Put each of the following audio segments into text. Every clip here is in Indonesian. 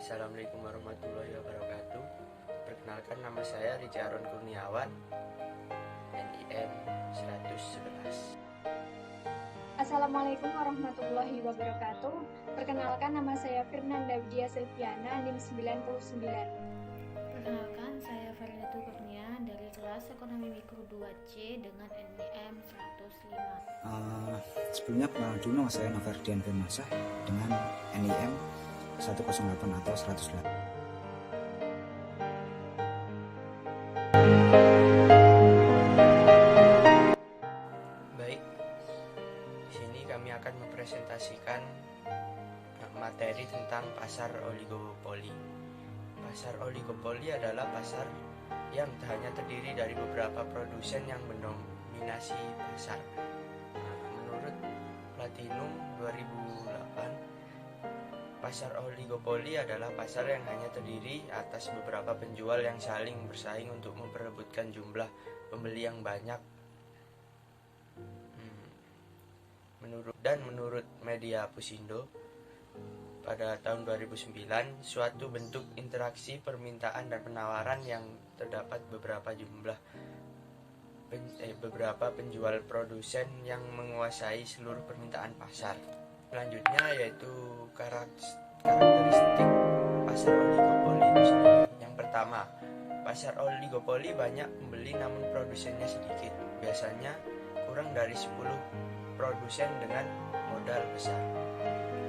Assalamualaikum warahmatullahi wabarakatuh. Perkenalkan, nama saya Rijaron Kurniawan, NIM 111. Assalamualaikum warahmatullahi wabarakatuh. Perkenalkan, nama saya Fernanda Widya Silviana, NIM 99. Perkenalkan, saya Farliatul Kurnia dari kelas Ekonomi Mikro 2C dengan NIM 105. Sebelumnya perkenalkan dulu, nama saya Noverdian Firmansyah dengan NIM 108 atau 108. Baik, di sini kami akan mempresentasikan materi tentang pasar oligopoli. Pasar oligopoli adalah pasar yang hanya terdiri dari beberapa produsen yang mendominasi pasar. Menurut Platinum 2008, pasar oligopoli adalah pasar yang hanya terdiri atas beberapa penjual yang saling bersaing untuk memperebutkan jumlah pembeli yang banyak. Menurut media Pusindo, pada tahun 2009, suatu bentuk interaksi permintaan dan penawaran yang terdapat beberapa penjual produsen yang menguasai seluruh permintaan pasar. Selanjutnya yaitu karakteristik pasar oligopoli itu sendiri. Yang pertama, pasar oligopoli banyak pembeli namun produsennya sedikit. Biasanya kurang dari 10 produsen dengan modal besar.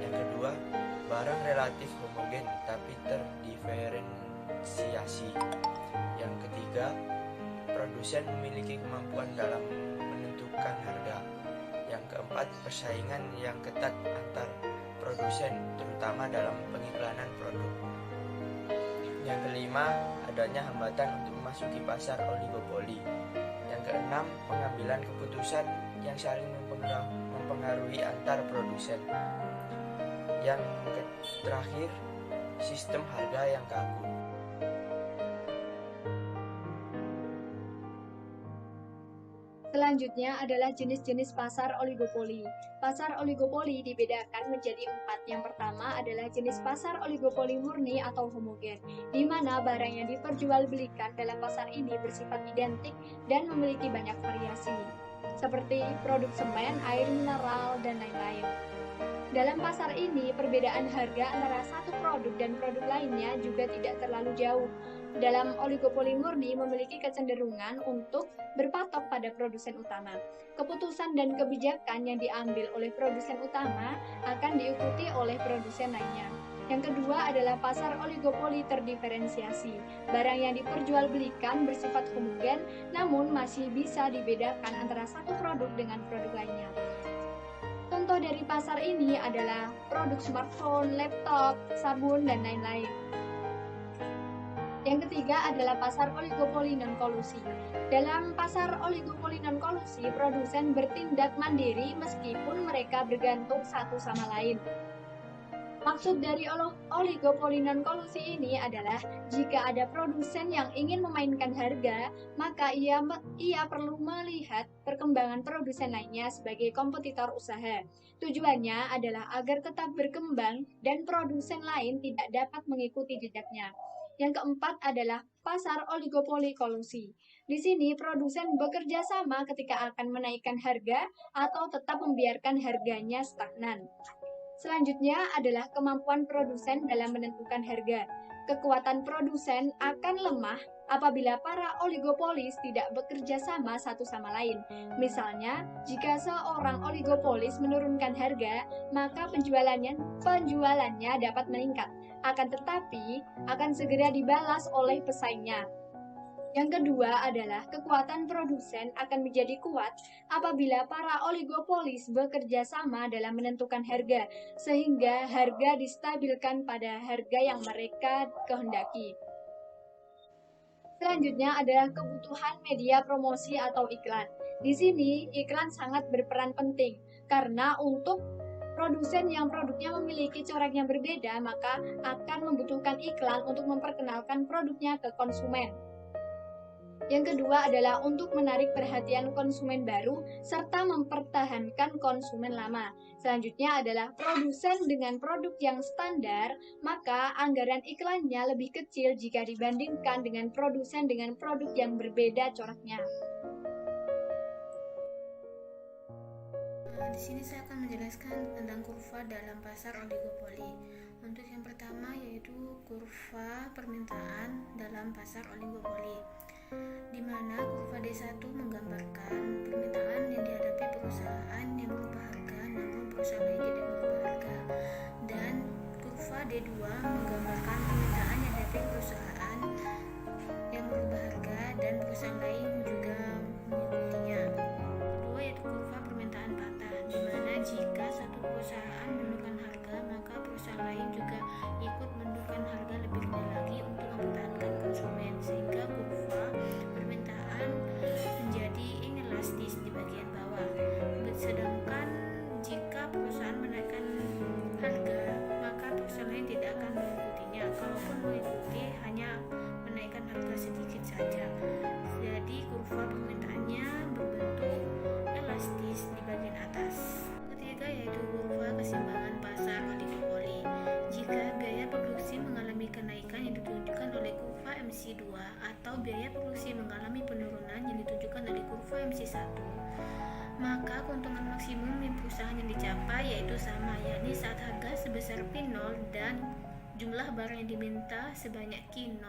Yang kedua, barang relatif homogen tapi terdiferensiasi. Yang ketiga, produsen memiliki kemampuan dalam menentukan harga. Yang keempat, persaingan yang ketat antar produsen terutama dalam pengiklanan produk. Yang kelima, adanya hambatan untuk memasuki pasar oligopoli. Yang keenam, pengambilan keputusan yang saling mempengaruhi antar produsen. Yang terakhir, sistem harga yang kaku. Selanjutnya adalah jenis-jenis pasar oligopoli. Pasar oligopoli dibedakan menjadi 4. Yang pertama adalah jenis pasar oligopoli murni atau homogen, di mana barang yang diperjualbelikan dalam pasar ini bersifat identik dan memiliki banyak variasi, seperti produk semen, air mineral, dan lain-lain. Dalam pasar ini, perbedaan harga antara satu produk dan produk lainnya juga tidak terlalu jauh. Dalam oligopoli murni memiliki kecenderungan untuk berpatok pada produsen utama. Keputusan dan kebijakan yang diambil oleh produsen utama akan diikuti oleh produsen lainnya. Yang kedua adalah pasar oligopoli terdiferensiasi. Barang yang diperjualbelikan bersifat homogen, namun masih bisa dibedakan antara satu produk dengan produk lainnya. Contoh dari pasar ini adalah produk smartphone, laptop, sabun, dan lain-lain. Yang ketiga adalah pasar oligopoli non-kolusi. Dalam pasar oligopoli non-kolusi, produsen bertindak mandiri meskipun mereka bergantung satu sama lain. Maksud dari oligopoli non-kolusi ini adalah jika ada produsen yang ingin memainkan harga, maka ia perlu melihat perkembangan produsen lainnya sebagai kompetitor usaha. Tujuannya adalah agar tetap berkembang dan produsen lain tidak dapat mengikuti jejaknya. Yang keempat adalah pasar oligopoli kolusi. Di sini produsen bekerja sama ketika akan menaikkan harga atau tetap membiarkan harganya stagnan. Selanjutnya adalah kemampuan produsen dalam menentukan harga. Kekuatan produsen akan lemah apabila para oligopolis tidak bekerja sama satu sama lain. Misalnya, jika seorang oligopolis menurunkan harga, maka penjualannya dapat meningkat. Akan tetapi, akan segera dibalas oleh pesaingnya. Yang kedua adalah kekuatan produsen akan menjadi kuat apabila para oligopolis bekerja sama dalam menentukan harga, sehingga harga distabilkan pada harga yang mereka kehendaki. Selanjutnya adalah kebutuhan media promosi atau iklan. Di sini, iklan sangat berperan penting, karena untuk Produsen yang produknya memiliki corak yang berbeda, maka akan membutuhkan iklan untuk memperkenalkan produknya ke konsumen. Yang kedua adalah untuk menarik perhatian konsumen baru serta mempertahankan konsumen lama. Selanjutnya adalah produsen dengan produk yang standar, maka anggaran iklannya lebih kecil jika dibandingkan dengan produsen dengan produk yang berbeda coraknya. Di sini saya akan menjelaskan tentang kurva dalam pasar oligopoli. Untuk yang pertama yaitu kurva permintaan dalam pasar oligopoli, di mana kurva D1 menggambarkan permintaan yang dihadapi perusahaan yang berubah harga namun perusahaan lain tidak berubah harga, dan kurva D2 menggambarkan permintaan yang dihadapi perusahaan yang berubah harga dan perusahaan lain juga mengikutinya. Kedua yaitu kurva permintaan patah, di mana jika satu perusahaan menurunkan harga maka perusahaan lain juga ikut menurunkan harga lebih rendah lagi untuk mempertahankan konsumen, sehingga kurva permintaan menjadi inelastis di bagian bawah. Sedangkan jika perusahaan menaikkan harga maka perusahaan lain tidak akan mengikutinya, kalaupun mengikuti hanya menaikkan harga sedikit saja. Jadi kurva permintaannya berbentuk elastis di bagian atas. Ketiga yaitu kurva keseimbangan pasar oligopoli. Jika biaya produksi mengalami kenaikan yang ditunjukkan oleh kurva MC2 atau biaya produksi mengalami penurunan yang ditunjukkan oleh kurva MC1, maka keuntungan maksimum di perusahaan yang dicapai yaitu sama, yakni saat harga sebesar P0 dan jumlah barang yang diminta sebanyak Q0.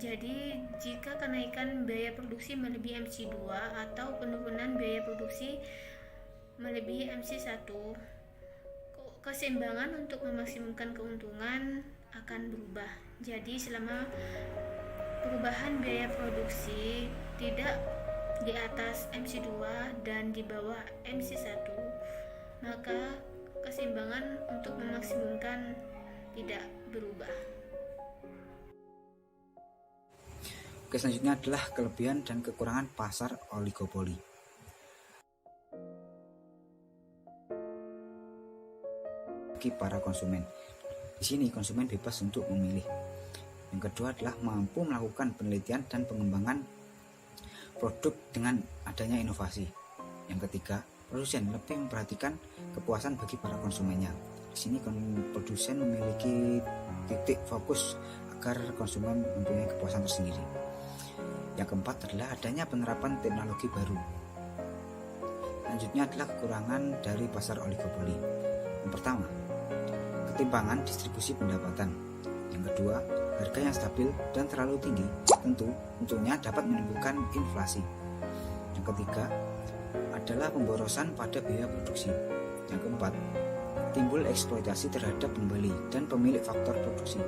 Jadi jika kenaikan biaya produksi melebihi MC2 atau penurunan biaya produksi melebihi MC1, keseimbangan untuk memaksimumkan keuntungan akan berubah. Jadi selama perubahan biaya produksi tidak di atas MC2 dan di bawah MC1, maka keseimbangan untuk memaksimumkan tidak berubah. Oke, selanjutnya adalah kelebihan dan kekurangan pasar oligopoli. Bagi para konsumen, di sini konsumen bebas untuk memilih. Yang kedua adalah mampu melakukan penelitian dan pengembangan produk dengan adanya inovasi. Yang ketiga, produsen lebih memperhatikan kepuasan bagi para konsumennya. Di sini produsen memiliki titik fokus agar konsumen mempunyai kepuasan tersendiri. Yang keempat adalah adanya penerapan teknologi baru. Selanjutnya adalah kekurangan dari pasar oligopoli. Yang pertama, ketimpangan distribusi pendapatan. Yang kedua, harga yang stabil dan terlalu tinggi tentunya dapat menimbulkan inflasi. Yang ketiga adalah pemborosan pada biaya produksi. Yang keempat, timbul eksploitasi terhadap pembeli dan pemilik faktor produksi.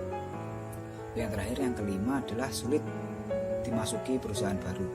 Yang terakhir, yang kelima adalah sulit dimasuki perusahaan baru.